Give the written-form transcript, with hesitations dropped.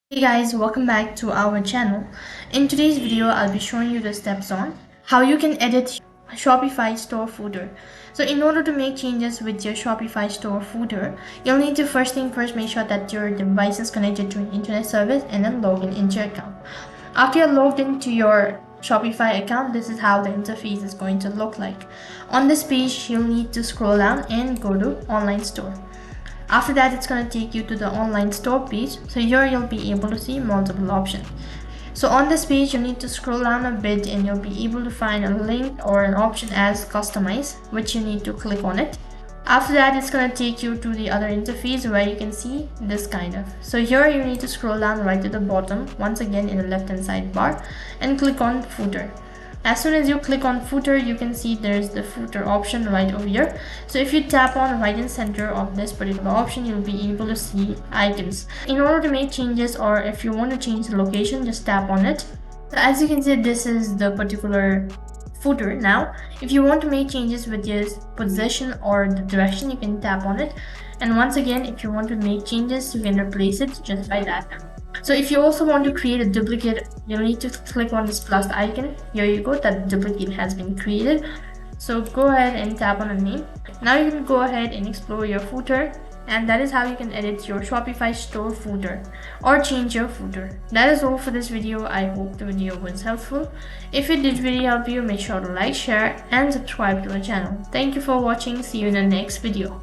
Hey guys, welcome back to our channel. In today's video, I'll be showing you the steps on how you can edit Shopify store footer. So in order to make changes with your Shopify store footer, you'll need to first make sure that your device is connected to an internet service and then log in into your account. After you're logged into your Shopify account, this is how the interface is going to look like. On this page, you'll need to scroll down and go to online store. After that, it's going to take you to the online store page. So here you'll be able to see multiple options. So on this page, you need to scroll down a bit and you'll be able to find a link or an option as customize, which you need to click on it. After that, it's going to take you to the other interface where you can see this kind of. So here you need to scroll down right to the bottom, once again in the left hand side bar, and click on footer. As soon as you click on footer, you can see there's the footer option right over here. So if you tap on right in center of this particular option, you'll be able to see icons. In order to make changes, or if you want to change the location, just tap on it. So as you can see, this is the particular footer. Now if you want to make changes with your position or the direction, you can tap on it, and once again, if you want to make changes, you can replace it just by that. So if you also want to create a duplicate, you'll need to click on this plus icon. Here you go, that duplicate has been created. So go ahead and tap on a name. Now you can go ahead and explore your footer, and that is how you can edit your Shopify store footer or change your footer. That is all for this video. I hope the video was helpful. If it did really help you, make sure to like, share and subscribe to the channel. Thank you for watching. See you in the next video.